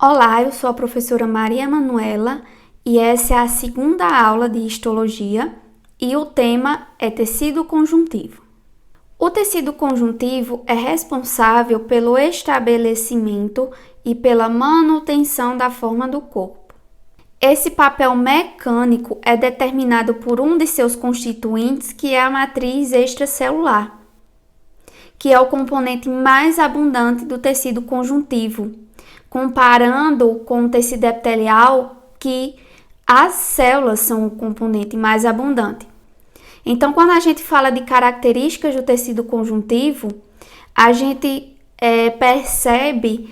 Olá, eu sou a professora Maria Manuela e essa é a segunda aula de histologia e o tema é tecido conjuntivo. O tecido conjuntivo é responsável pelo estabelecimento e pela manutenção da forma do corpo. Esse papel mecânico é determinado por um de seus constituintes, que é a matriz extracelular, que é o componente mais abundante do tecido conjuntivo, comparando com o tecido epitelial, que as células são o componente mais abundante. Então, quando a gente fala de características do tecido conjuntivo, a gente percebe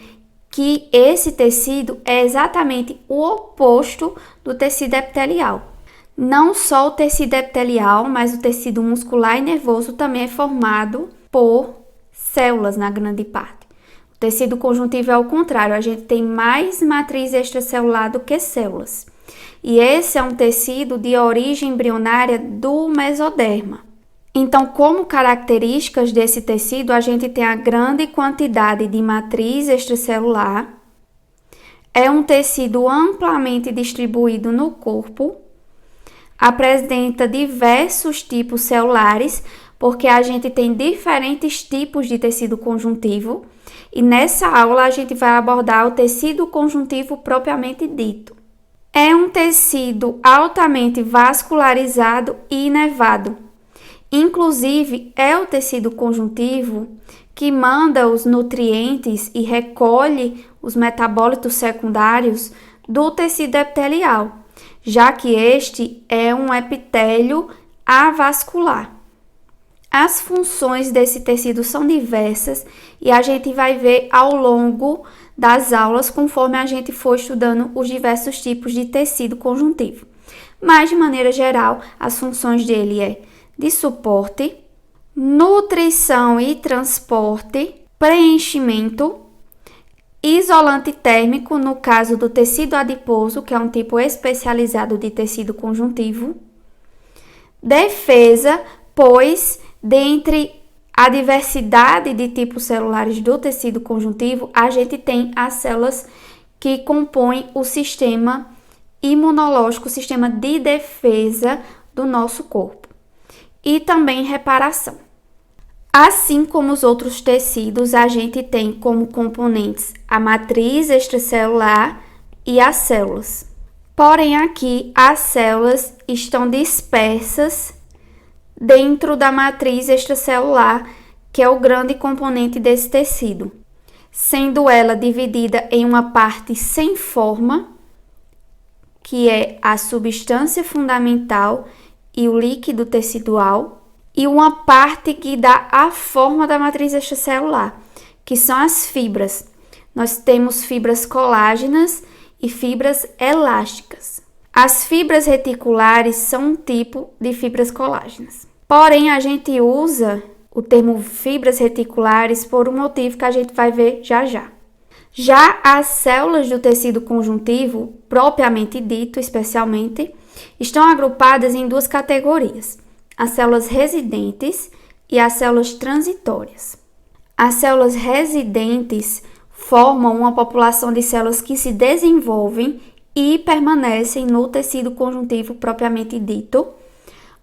que esse tecido é exatamente o oposto do tecido epitelial. Não só o tecido epitelial, mas o tecido muscular e nervoso também é formado por células na grande parte. O tecido conjuntivo é o contrário, a gente tem mais matriz extracelular do que células. E esse é um tecido de origem embrionária do mesoderma. Então, como características desse tecido, a gente tem a grande quantidade de matriz extracelular, é um tecido amplamente distribuído no corpo, apresenta diversos tipos celulares, porque a gente tem diferentes tipos de tecido conjuntivo, e nessa aula a gente vai abordar o tecido conjuntivo propriamente dito. É um tecido altamente vascularizado e inervado. Inclusive, é o tecido conjuntivo que manda os nutrientes e recolhe os metabólitos secundários do tecido epitelial, já que este é um epitélio avascular. As funções desse tecido são diversas e a gente vai ver ao longo das aulas conforme a gente for estudando os diversos tipos de tecido conjuntivo. Mas, de maneira geral, as funções dele é de suporte, nutrição e transporte, preenchimento, isolante térmico no caso do tecido adiposo, que é um tipo especializado de tecido conjuntivo, defesa, pois dentre a diversidade de tipos celulares do tecido conjuntivo, a gente tem as células que compõem o sistema imunológico, o sistema de defesa do nosso corpo. E também reparação. Assim como os outros tecidos, a gente tem como componentes a matriz extracelular e as células. Porém, aqui as células estão dispersas dentro da matriz extracelular, que é o grande componente desse tecido, sendo ela dividida em uma parte sem forma, que é a substância fundamental e o líquido tecidual, e uma parte que dá a forma da matriz extracelular, que são as fibras. Nós temos fibras colágenas e fibras elásticas. As fibras reticulares são um tipo de fibras colágenas. Porém, a gente usa o termo fibras reticulares por um motivo que a gente vai ver já já. Já as células do tecido conjuntivo, propriamente dito, especialmente, estão agrupadas em duas categorias: as células residentes e as células transitórias. As células residentes formam uma população de células que se desenvolvem e permanecem no tecido conjuntivo propriamente dito,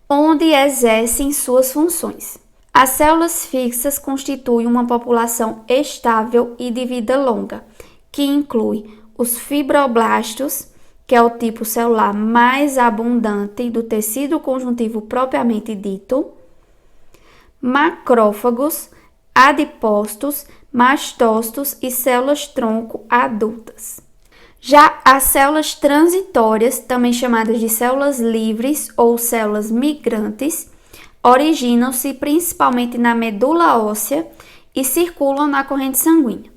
onde exercem suas funções. As células fixas constituem uma população estável e de vida longa, que inclui os fibroblastos, que é o tipo celular mais abundante do tecido conjuntivo propriamente dito, macrófagos, adipócitos, mastócitos e células-tronco adultas. Já as células transitórias, também chamadas de células livres ou células migrantes, originam-se principalmente na medula óssea e circulam na corrente sanguínea.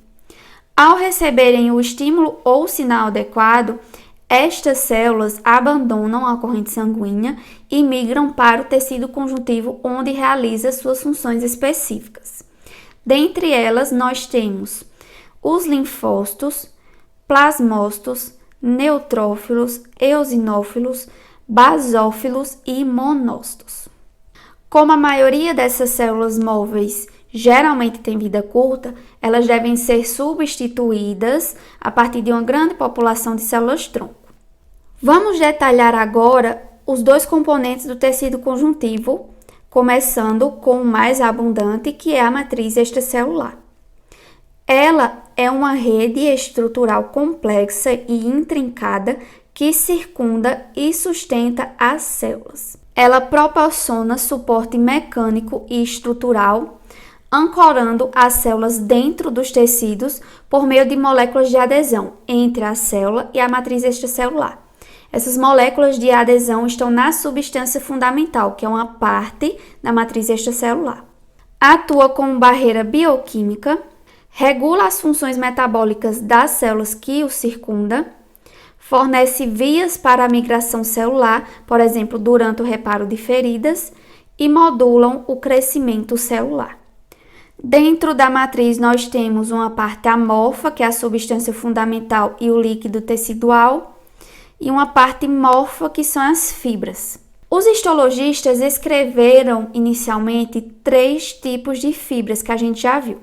Ao receberem o estímulo ou sinal adequado, estas células abandonam a corrente sanguínea e migram para o tecido conjuntivo, onde realiza suas funções específicas. Dentre elas, nós temos os linfócitos, plasmócitos, neutrófilos, eosinófilos, basófilos e monócitos. Como a maioria dessas células móveis geralmente têm vida curta, elas devem ser substituídas a partir de uma grande população de células-tronco. Vamos detalhar agora os dois componentes do tecido conjuntivo, começando com o mais abundante, que é a matriz extracelular. Ela é uma rede estrutural complexa e intrincada que circunda e sustenta as células. Ela proporciona suporte mecânico e estrutural, ancorando as células dentro dos tecidos por meio de moléculas de adesão entre a célula e a matriz extracelular. Essas moléculas de adesão estão na substância fundamental, que é uma parte da matriz extracelular. Atua como barreira bioquímica, regula as funções metabólicas das células que o circundam, fornece vias para a migração celular, por exemplo, durante o reparo de feridas, e modulam o crescimento celular. Dentro da matriz, nós temos uma parte amorfa, que é a substância fundamental e o líquido tecidual, e uma parte morfa, que são as fibras. Os histologistas escreveram inicialmente 3 tipos de fibras que a gente já viu: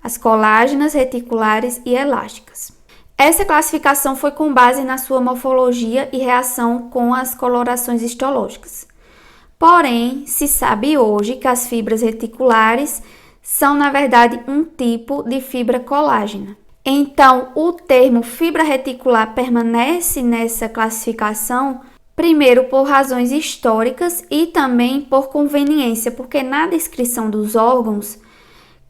as colágenas, reticulares e elásticas. Essa classificação foi com base na sua morfologia e reação com as colorações histológicas. Porém, se sabe hoje que as fibras reticulares são, na verdade, um tipo de fibra colágena. Então, o termo fibra reticular permanece nessa classificação, primeiro por razões históricas e também por conveniência, porque na descrição dos órgãos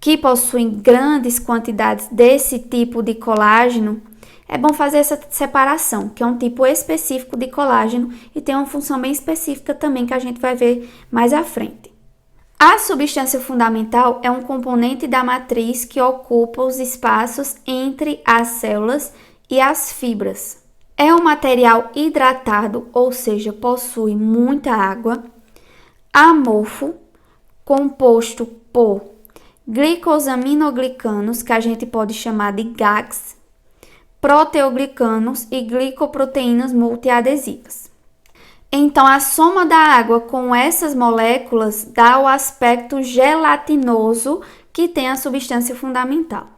que possuem grandes quantidades desse tipo de colágeno, é bom fazer essa separação, que é um tipo específico de colágeno e tem uma função bem específica também que a gente vai ver mais à frente. A substância fundamental é um componente da matriz que ocupa os espaços entre as células e as fibras. É um material hidratado, ou seja, possui muita água, amorfo, composto por glicosaminoglicanos, que a gente pode chamar de GAGs, proteoglicanos e glicoproteínas multiadesivas. Então, a soma da água com essas moléculas dá o aspecto gelatinoso que tem a substância fundamental.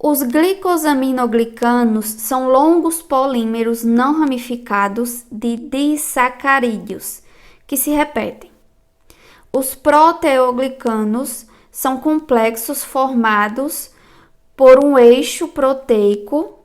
Os glicosaminoglicanos são longos polímeros não ramificados de disacarídeos, que se repetem. Os proteoglicanos são complexos formados por um eixo proteico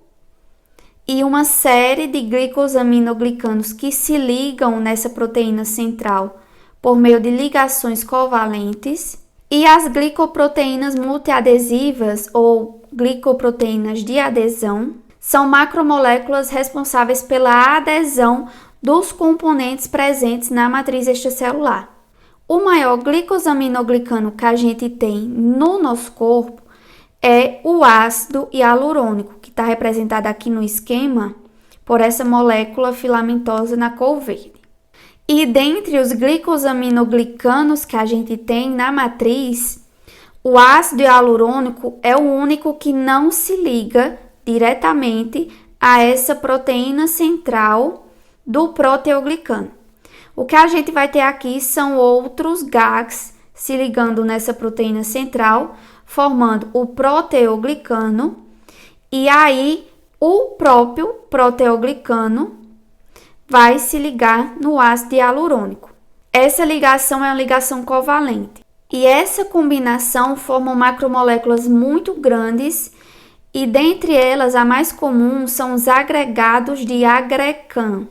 e uma série de glicosaminoglicanos que se ligam nessa proteína central por meio de ligações covalentes, e as glicoproteínas multiadesivas ou glicoproteínas de adesão são macromoléculas responsáveis pela adesão dos componentes presentes na matriz extracelular. O maior glicosaminoglicano que a gente tem no nosso corpo é o ácido hialurônico, que está representado aqui no esquema por essa molécula filamentosa na cor verde. E dentre os glicosaminoglicanos que a gente tem na matriz, o ácido hialurônico é o único que não se liga diretamente a essa proteína central do proteoglicano. O que a gente vai ter aqui são outros GAGs se ligando nessa proteína central, formando o proteoglicano, e aí o próprio proteoglicano vai se ligar no ácido hialurônico. Essa ligação é uma ligação covalente, e essa combinação forma macromoléculas muito grandes, e dentre elas a mais comum são os agregados de agrecan.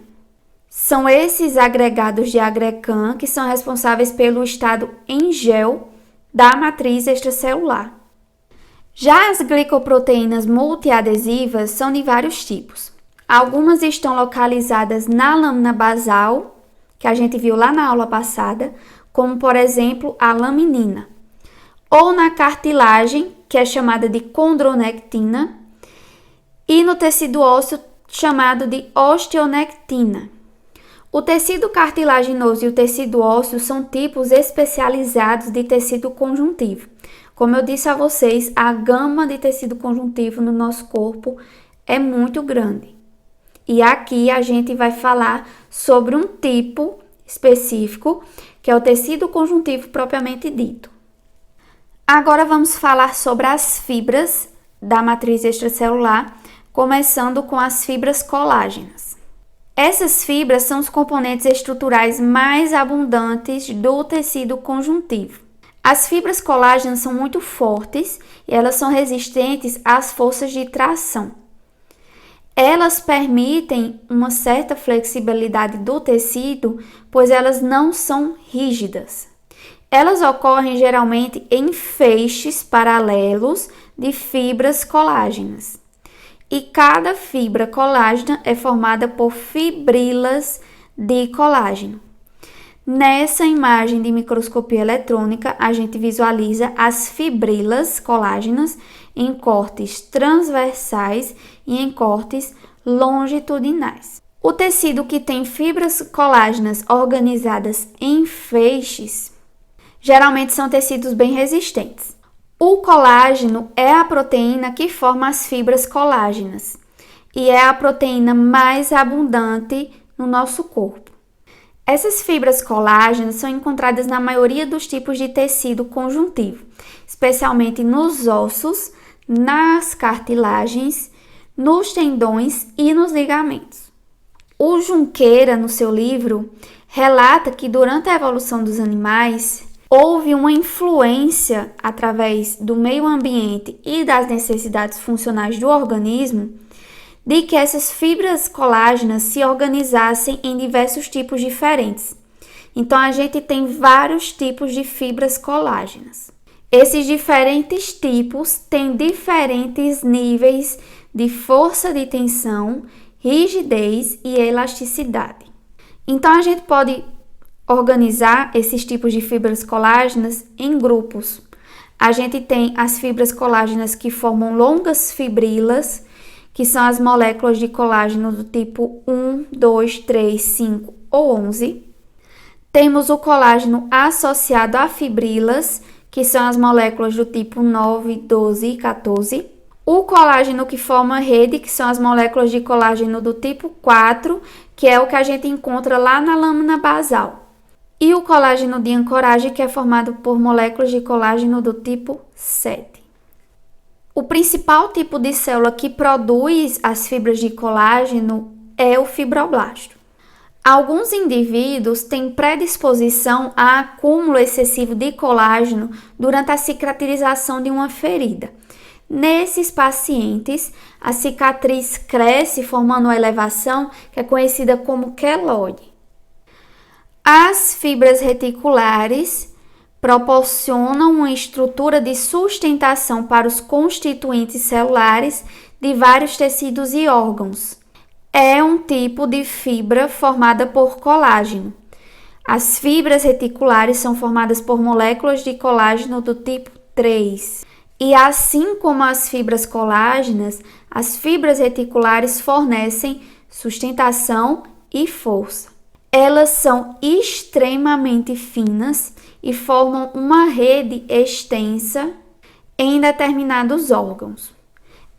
São esses agregados de agrecan que são responsáveis pelo estado em gel da matriz extracelular. Já as glicoproteínas multiadesivas são de vários tipos. Algumas estão localizadas na lâmina basal, que a gente viu lá na aula passada, como por exemplo a laminina, ou na cartilagem, que é chamada de condronectina, e no tecido ósseo, chamado de osteonectina. O tecido cartilaginoso e o tecido ósseo são tipos especializados de tecido conjuntivo. Como eu disse a vocês, a gama de tecido conjuntivo no nosso corpo é muito grande. E aqui a gente vai falar sobre um tipo específico, que é o tecido conjuntivo propriamente dito. Agora vamos falar sobre as fibras da matriz extracelular, começando com as fibras colágenas. Essas fibras são os componentes estruturais mais abundantes do tecido conjuntivo. As fibras colágenas são muito fortes e elas são resistentes às forças de tração. Elas permitem uma certa flexibilidade do tecido, pois elas não são rígidas. Elas ocorrem geralmente em feixes paralelos de fibras colágenas. E cada fibra colágena é formada por fibrilas de colágeno. Nessa imagem de microscopia eletrônica, a gente visualiza as fibrilas colágenas em cortes transversais e em cortes longitudinais. O tecido que tem fibras colágenas organizadas em feixes, geralmente são tecidos bem resistentes. O colágeno é a proteína que forma as fibras colágenas e é a proteína mais abundante no nosso corpo. Essas fibras colágenas são encontradas na maioria dos tipos de tecido conjuntivo, especialmente nos ossos, nas cartilagens, nos tendões e nos ligamentos. O Junqueira, no seu livro, relata que durante a evolução dos animais, houve uma influência através do meio ambiente e das necessidades funcionais do organismo de que essas fibras colágenas se organizassem em diversos tipos diferentes. Então, a gente tem vários tipos de fibras colágenas. Esses diferentes tipos têm diferentes níveis de força de tensão, rigidez e elasticidade. Então, a gente pode organizar esses tipos de fibras colágenas em grupos. A gente tem as fibras colágenas que formam longas fibrilas, que são as moléculas de colágeno do tipo 1, 2, 3, 5 ou 11. Temos o colágeno associado a fibrilas, que são as moléculas do tipo 9, 12 e 14. O colágeno que forma rede, que são as moléculas de colágeno do tipo 4, que é o que a gente encontra lá na lâmina basal. E o colágeno de ancoragem, que é formado por moléculas de colágeno do tipo 7. O principal tipo de célula que produz as fibras de colágeno é o fibroblasto. Alguns indivíduos têm predisposição a acúmulo excessivo de colágeno durante a cicatrização de uma ferida. Nesses pacientes, a cicatriz cresce formando uma elevação que é conhecida como queloide. As fibras reticulares proporcionam uma estrutura de sustentação para os constituintes celulares de vários tecidos e órgãos. É um tipo de fibra formada por colágeno. As fibras reticulares são formadas por moléculas de colágeno do tipo 3. E assim como as fibras colágenas, as fibras reticulares fornecem sustentação e força. Elas são extremamente finas e formam uma rede extensa em determinados órgãos.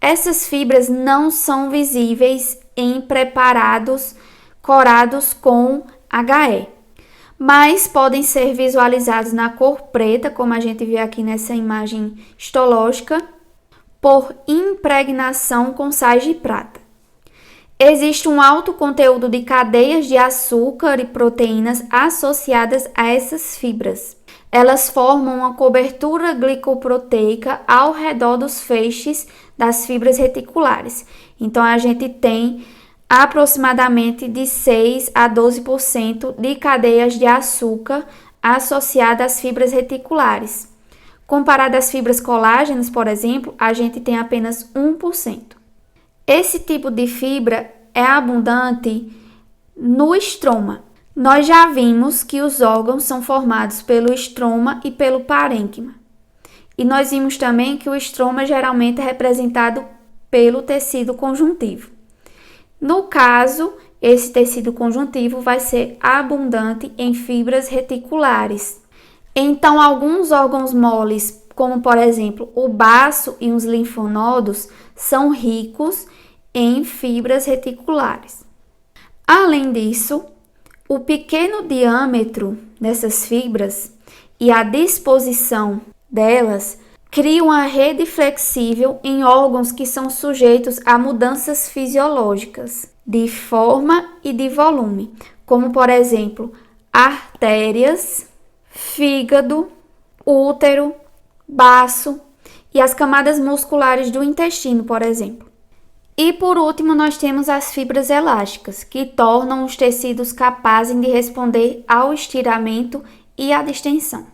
Essas fibras não são visíveis em preparados corados com HE, mas podem ser visualizados na cor preta, como a gente vê aqui nessa imagem histológica, por impregnação com sais de prata. Existe um alto conteúdo de cadeias de açúcar e proteínas associadas a essas fibras. Elas formam uma cobertura glicoproteica ao redor dos feixes das fibras reticulares. Então, a gente tem aproximadamente de 6 a 12% de cadeias de açúcar associadas às fibras reticulares. Comparado às fibras colágenas, por exemplo, a gente tem apenas 1%. Esse tipo de fibra é abundante no estroma. Nós já vimos que os órgãos são formados pelo estroma e pelo parênquima. E nós vimos também que o estroma geralmente é representado pelo tecido conjuntivo. No caso, esse tecido conjuntivo vai ser abundante em fibras reticulares. Então, alguns órgãos moles, como por exemplo o baço e os linfonodos, são ricos em fibras reticulares. Além disso, o pequeno diâmetro dessas fibras e a disposição delas cria uma rede flexível em órgãos que são sujeitos a mudanças fisiológicas de forma e de volume, como por exemplo, artérias, fígado, útero, baço e as camadas musculares do intestino, por exemplo. E por último, nós temos as fibras elásticas, que tornam os tecidos capazes de responder ao estiramento e à distensão.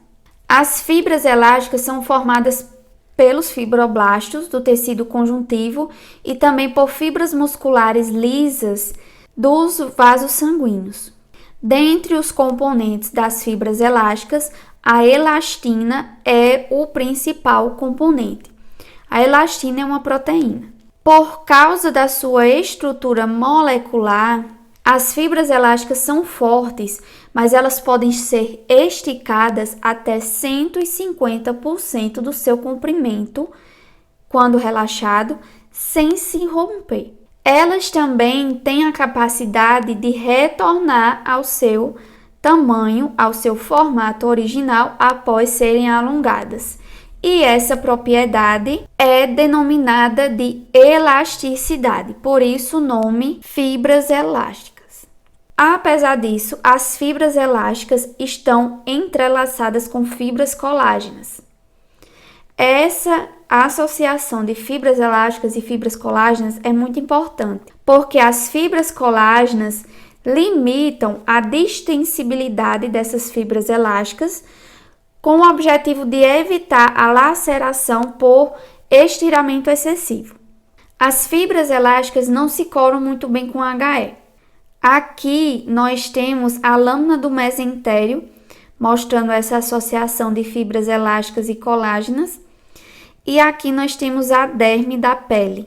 As fibras elásticas são formadas pelos fibroblastos do tecido conjuntivo e também por fibras musculares lisas dos vasos sanguíneos. Dentre os componentes das fibras elásticas, a elastina é o principal componente. A elastina é uma proteína. Por causa da sua estrutura molecular, as fibras elásticas são fortes, mas elas podem ser esticadas até 150% do seu comprimento quando relaxado, sem se romper. Elas também têm a capacidade de retornar ao seu tamanho, ao seu formato original após serem alongadas. E essa propriedade é denominada de elasticidade, por isso o nome fibras elásticas. Apesar disso, as fibras elásticas estão entrelaçadas com fibras colágenas. Essa associação de fibras elásticas e fibras colágenas é muito importante, porque as fibras colágenas limitam a distensibilidade dessas fibras elásticas com o objetivo de evitar a laceração por estiramento excessivo. As fibras elásticas não se colam muito bem com HE. Aqui nós temos a lâmina do mesentério, mostrando essa associação de fibras elásticas e colágenas. E aqui nós temos a derme da pele,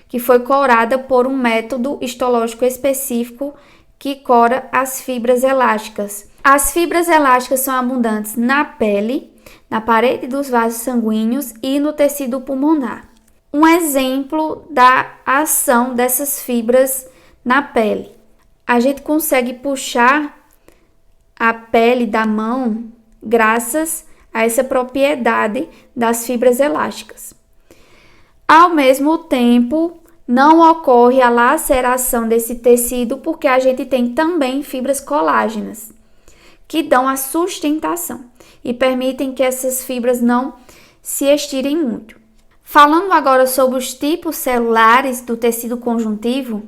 que foi corada por um método histológico específico que cora as fibras elásticas. As fibras elásticas são abundantes na pele, na parede dos vasos sanguíneos e no tecido pulmonar. Um exemplo da ação dessas fibras na pele. A gente consegue puxar a pele da mão graças a essa propriedade das fibras elásticas. Ao mesmo tempo, não ocorre a laceração desse tecido porque a gente tem também fibras colágenas, que dão a sustentação e permitem que essas fibras não se estirem muito. Falando agora sobre os tipos celulares do tecido conjuntivo,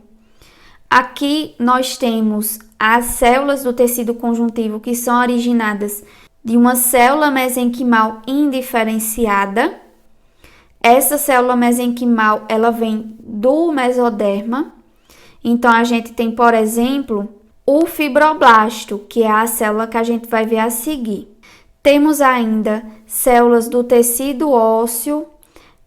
aqui nós temos as células do tecido conjuntivo que são originadas de uma célula mesenquimal indiferenciada. Essa célula mesenquimal, ela vem do mesoderma. Então, a gente tem, por exemplo, o fibroblasto, que é a célula que a gente vai ver a seguir. Temos ainda células do tecido ósseo,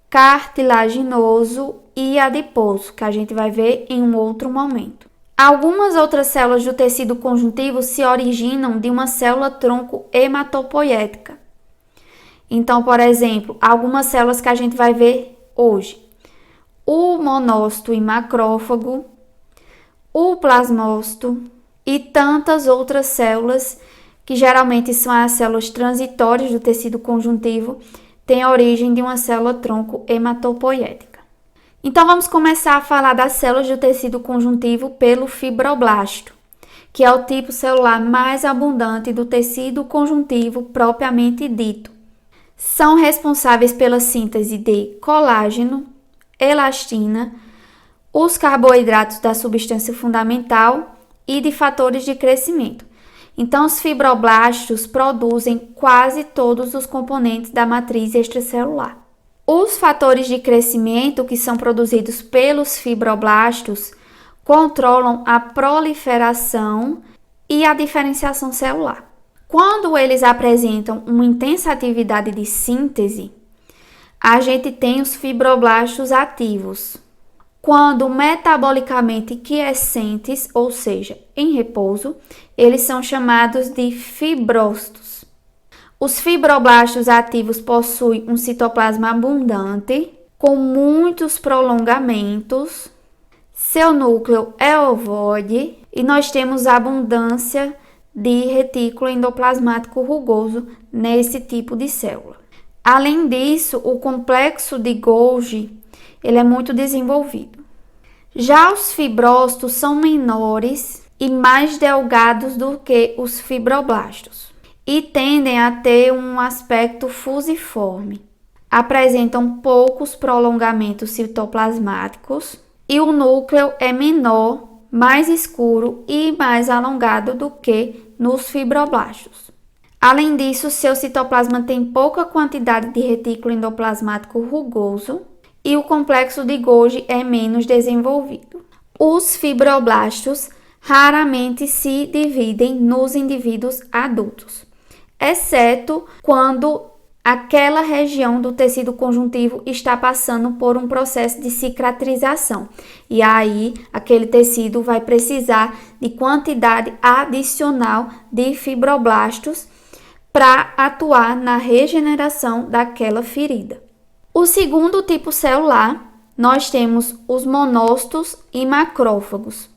cartilaginoso e adiposo, que a gente vai ver em um outro momento. Algumas outras células do tecido conjuntivo se originam de uma célula-tronco hematopoética. Então, por exemplo, algumas células que a gente vai ver hoje. O monócito e macrófago, o plasmócito e tantas outras células que geralmente são as células transitórias do tecido conjuntivo, têm a origem de uma célula-tronco hematopoética. Então, vamos começar a falar das células do tecido conjuntivo pelo fibroblasto, que é o tipo celular mais abundante do tecido conjuntivo propriamente dito. São responsáveis pela síntese de colágeno, elastina, os carboidratos da substância fundamental e de fatores de crescimento. Então, os fibroblastos produzem quase todos os componentes da matriz extracelular. Os fatores de crescimento que são produzidos pelos fibroblastos controlam a proliferação e a diferenciação celular. Quando eles apresentam uma intensa atividade de síntese, a gente tem os fibroblastos ativos. Quando metabolicamente quiescentes, ou seja, em repouso, eles são chamados de fibrócitos. Os fibroblastos ativos possuem um citoplasma abundante, com muitos prolongamentos. Seu núcleo é ovoide e nós temos abundância de retículo endoplasmático rugoso nesse tipo de célula. Além disso, o complexo de Golgi, ele é muito desenvolvido. Já os fibrócitos são menores e mais delgados do que os fibroblastos e tendem a ter um aspecto fusiforme. Apresentam poucos prolongamentos citoplasmáticos e o núcleo é menor, mais escuro e mais alongado do que nos fibroblastos. Além disso, seu citoplasma tem pouca quantidade de retículo endoplasmático rugoso e o complexo de Golgi é menos desenvolvido. Os fibroblastos raramente se dividem nos indivíduos adultos, exceto quando aquela região do tecido conjuntivo está passando por um processo de cicatrização. E aí, aquele tecido vai precisar de quantidade adicional de fibroblastos para atuar na regeneração daquela ferida. O segundo tipo celular, nós temos os monócitos e macrófagos.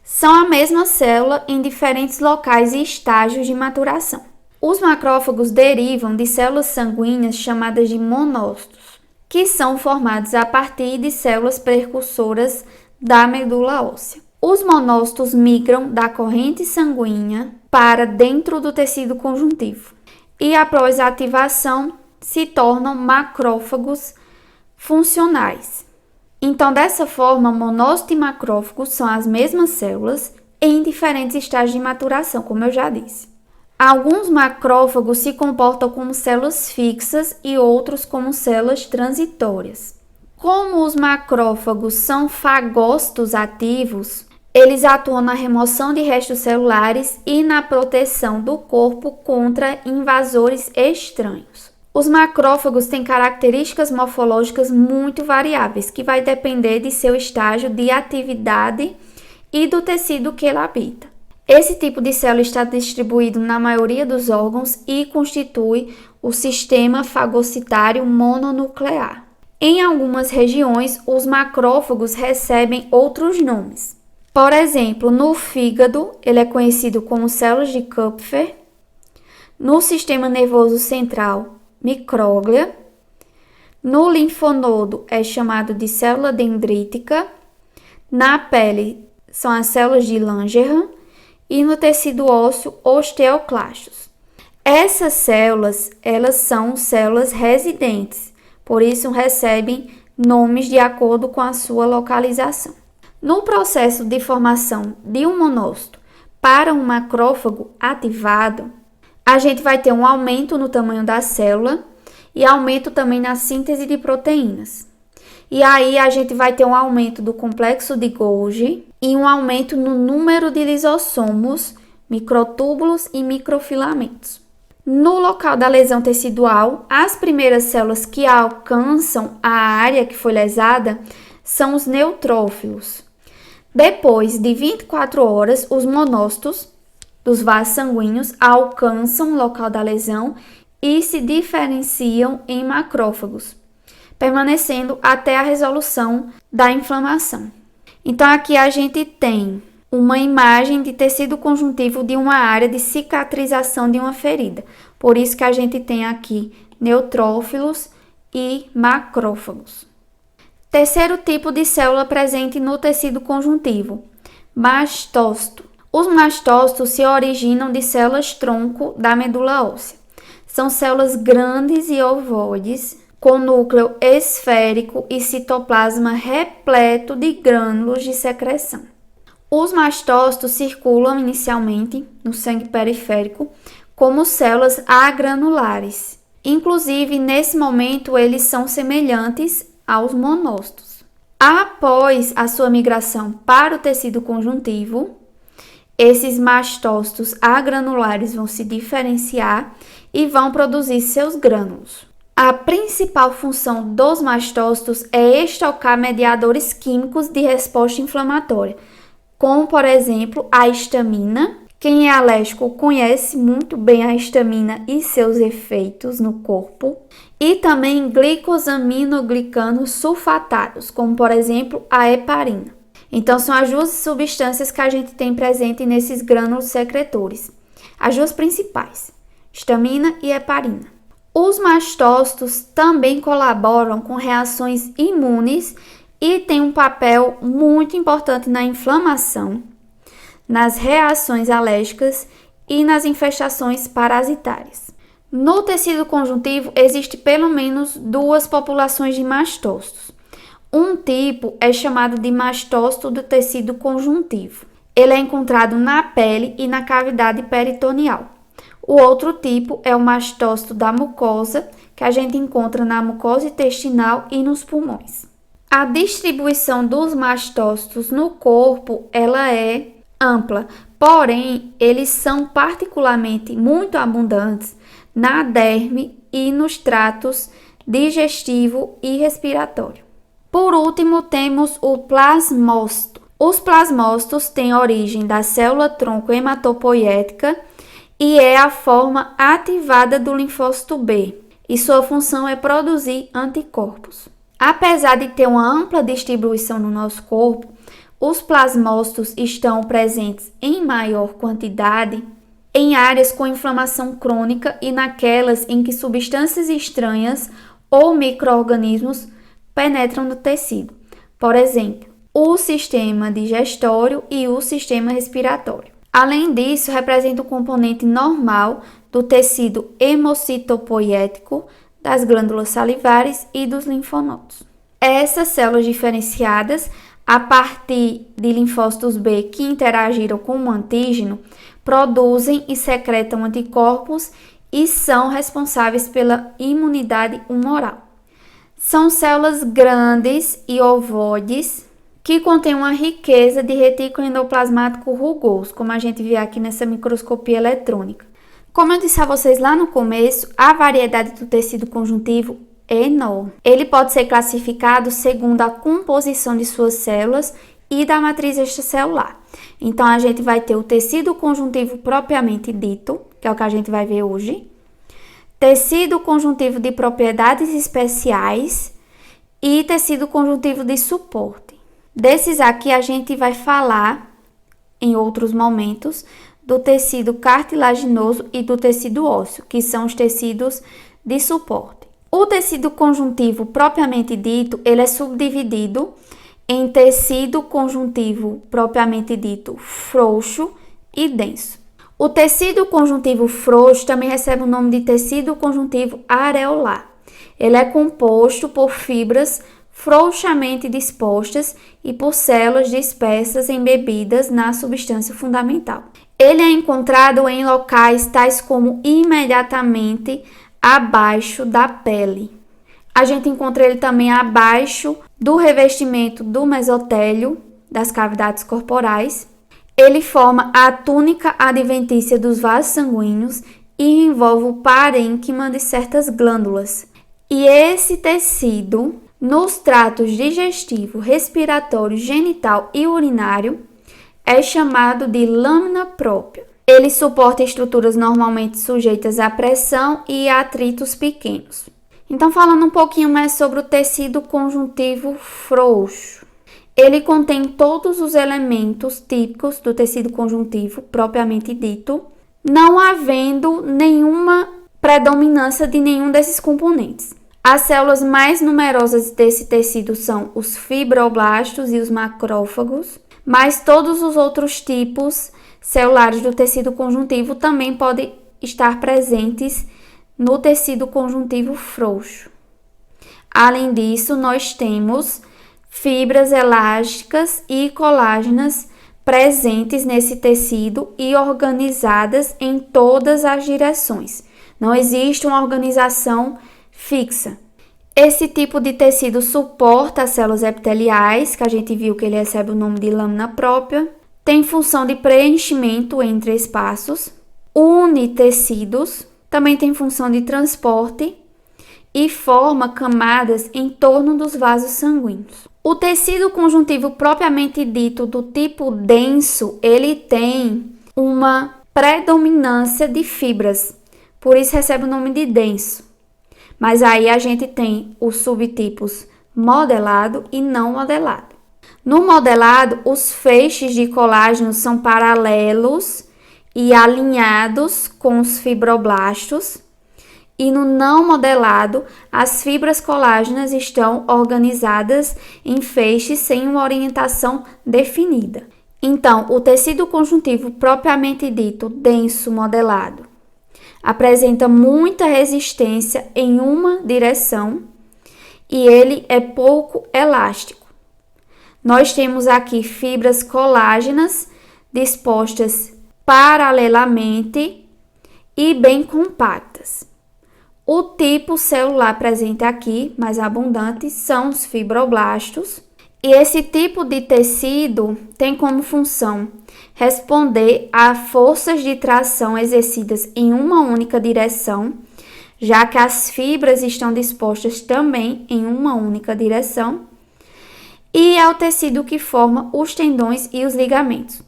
São a mesma célula em diferentes locais e estágios de maturação. Os macrófagos derivam de células sanguíneas chamadas de monócitos, que são formados a partir de células precursoras da medula óssea. Os monócitos migram da corrente sanguínea para dentro do tecido conjuntivo e, após a ativação, se tornam macrófagos funcionais. Então, dessa forma, monócito e macrófagos são as mesmas células em diferentes estágios de maturação, como eu já disse. Alguns macrófagos se comportam como células fixas e outros como células transitórias. Como os macrófagos são fagócitos ativos, eles atuam na remoção de restos celulares e na proteção do corpo contra invasores estranhos. Os macrófagos têm características morfológicas muito variáveis, que vai depender de seu estágio de atividade e do tecido que ele habita. Esse tipo de célula está distribuído na maioria dos órgãos e constitui o sistema fagocitário mononuclear. Em algumas regiões, os macrófagos recebem outros nomes. Por exemplo, no fígado, ele é conhecido como células de Kupfer. No sistema nervoso central, micróglia. No linfonodo, é chamado de célula dendrítica. Na pele, são as células de Langerhans. E no tecido ósseo, osteoclastos. Essas células, elas são células residentes, por isso recebem nomes de acordo com a sua localização. No processo de formação de um monócito para um macrófago ativado, a gente vai ter um aumento no tamanho da célula e aumento também na síntese de proteínas. E aí a gente vai ter um aumento do complexo de Golgi e um aumento no número de lisossomos, microtúbulos e microfilamentos. No local da lesão tecidual, as primeiras células que alcançam a área que foi lesada são os neutrófilos. Depois de 24 horas, os monócitos dos vasos sanguíneos alcançam o local da lesão e se diferenciam em macrófagos, permanecendo até a resolução da inflamação. Então, aqui a gente tem uma imagem de tecido conjuntivo de uma área de cicatrização de uma ferida. Por isso que a gente tem aqui neutrófilos e macrófagos. Terceiro tipo de célula presente no tecido conjuntivo, mastócito. Os mastócitos se originam de células-tronco da medula óssea. São células grandes e ovoides, com núcleo esférico e citoplasma repleto de grânulos de secreção. Os mastócitos circulam inicialmente no sangue periférico como células agranulares. Inclusive, nesse momento, eles são semelhantes aos monócitos. Após a sua migração para o tecido conjuntivo, esses mastócitos agranulares vão se diferenciar e vão produzir seus grânulos. A principal função dos mastócitos é estocar mediadores químicos de resposta inflamatória, como, por exemplo, a histamina. Quem é alérgico conhece muito bem a histamina e seus efeitos no corpo. E também glicosaminoglicanos sulfatados, como, por exemplo, a heparina. Então, são as duas substâncias que a gente tem presente nesses grânulos secretores. As duas principais, histamina e heparina. Os mastócitos também colaboram com reações imunes e têm um papel muito importante na inflamação, nas reações alérgicas e nas infestações parasitárias. No tecido conjuntivo, existe pelo menos 2 populações de mastócitos. Um tipo é chamado de mastócito do tecido conjuntivo. Ele é encontrado na pele e na cavidade peritoneal. O outro tipo é o mastócito da mucosa, que a gente encontra na mucosa intestinal e nos pulmões. A distribuição dos mastócitos no corpo, ela é ampla, porém, eles são particularmente muito abundantes na derme e nos tratos digestivo e respiratório. Por último, temos o plasmócito. Os plasmócitos têm origem da célula tronco hematopoética e é a forma ativada do linfócito B, e sua função é produzir anticorpos. Apesar de ter uma ampla distribuição no nosso corpo, os plasmócitos estão presentes em maior quantidade em áreas com inflamação crônica e naquelas em que substâncias estranhas ou micro-organismos penetram no tecido. Por exemplo, o sistema digestório e o sistema respiratório. Além disso, representa o componente normal do tecido hemocitopoiético, das glândulas salivares e dos linfonodos. Essas células diferenciadas, a partir de linfócitos B que interagiram com o antígeno, produzem e secretam anticorpos e são responsáveis pela imunidade humoral. São células grandes e ovoides que contêm uma riqueza de retículo endoplasmático rugoso, como a gente vê aqui nessa microscopia eletrônica. Como eu disse a vocês lá no começo, a variedade do tecido conjuntivo é enorme. Ele pode ser classificado segundo a composição de suas células e da matriz extracelular. Então, a gente vai ter o tecido conjuntivo propriamente dito, que é o que a gente vai ver hoje, tecido conjuntivo de propriedades especiais e tecido conjuntivo de suporte. Desses aqui, a gente vai falar em outros momentos do tecido cartilaginoso e do tecido ósseo, que são os tecidos de suporte. O tecido conjuntivo propriamente dito, ele é subdividido em tecido conjuntivo propriamente dito frouxo e denso. O tecido conjuntivo frouxo também recebe o nome de tecido conjuntivo areolar. Ele é composto por fibras frouxamente dispostas e por células dispersas embebidas na substância fundamental. Ele é encontrado em locais tais como imediatamente abaixo da pele. A gente encontra ele também abaixo do revestimento do mesotélio das cavidades corporais. Ele forma a túnica adventícia dos vasos sanguíneos e envolve o parênquima de certas glândulas. E esse tecido, nos tratos digestivo, respiratório, genital e urinário, é chamado de lâmina própria. Ele suporta estruturas normalmente sujeitas à pressão e a atritos pequenos. Então, falando um pouquinho mais sobre o tecido conjuntivo frouxo. Ele contém todos os elementos típicos do tecido conjuntivo, propriamente dito, não havendo nenhuma predominância de nenhum desses componentes. As células mais numerosas desse tecido são os fibroblastos e os macrófagos, mas todos os outros tipos celulares do tecido conjuntivo também podem estar presentes no tecido conjuntivo frouxo. Além disso, nós temos fibras elásticas e colágenas presentes nesse tecido e organizadas em todas as direções. Não existe uma organização fixa. Esse tipo de tecido suporta as células epiteliais, que a gente viu que ele recebe o nome de lâmina própria, tem função de preenchimento entre espaços, une tecidos, também tem função de transporte e forma camadas em torno dos vasos sanguíneos. O tecido conjuntivo propriamente dito do tipo denso, ele tem uma predominância de fibras, por isso recebe o nome de denso. Mas aí a gente tem os subtipos modelado e não modelado. No modelado, os feixes de colágeno são paralelos e alinhados com os fibroblastos, E no não modelado, as fibras colágenas estão organizadas em feixes sem uma orientação definida. Então, o tecido conjuntivo propriamente dito denso modelado apresenta muita resistência em uma direção e ele é pouco elástico. Nós temos aqui fibras colágenas dispostas paralelamente e bem compactas. O tipo celular presente aqui, mais abundante, são os fibroblastos. E esse tipo de tecido tem como função responder a forças de tração exercidas em uma única direção, já que as fibras estão dispostas também em uma única direção, e é o tecido que forma os tendões e os ligamentos.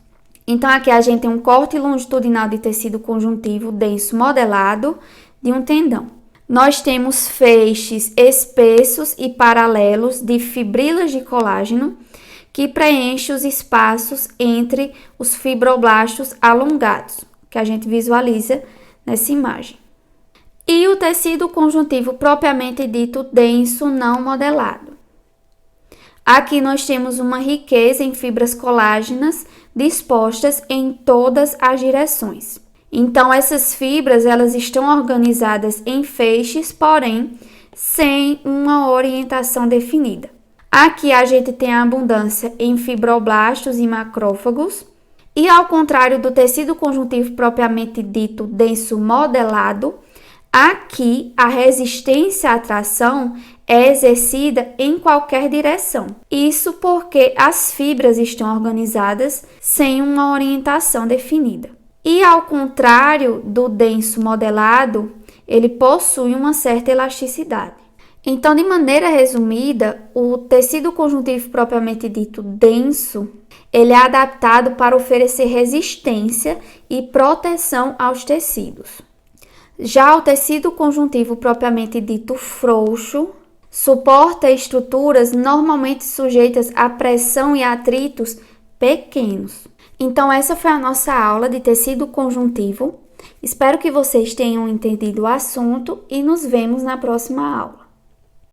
Então, aqui a gente tem um corte longitudinal de tecido conjuntivo denso modelado de um tendão. Nós temos feixes espessos e paralelos de fibrilas de colágeno que preenchem os espaços entre os fibroblastos alongados, que a gente visualiza nessa imagem. E o tecido conjuntivo propriamente dito denso não modelado. Aqui nós temos uma riqueza em fibras colágenas dispostas em todas as direções. Então, essas fibras, elas estão organizadas em feixes, porém, sem uma orientação definida. Aqui a gente tem a abundância em fibroblastos e macrófagos. E ao contrário do tecido conjuntivo propriamente dito denso modelado, aqui a resistência à tração é exercida em qualquer direção. Isso porque as fibras estão organizadas sem uma orientação definida. E ao contrário do denso modelado, ele possui uma certa elasticidade. Então, de maneira resumida, o tecido conjuntivo propriamente dito denso, ele é adaptado para oferecer resistência e proteção aos tecidos. Já o tecido conjuntivo propriamente dito frouxo, suporta estruturas normalmente sujeitas a pressão e atritos pequenos. Então, essa foi a nossa aula de tecido conjuntivo. Espero que vocês tenham entendido o assunto e nos vemos na próxima aula.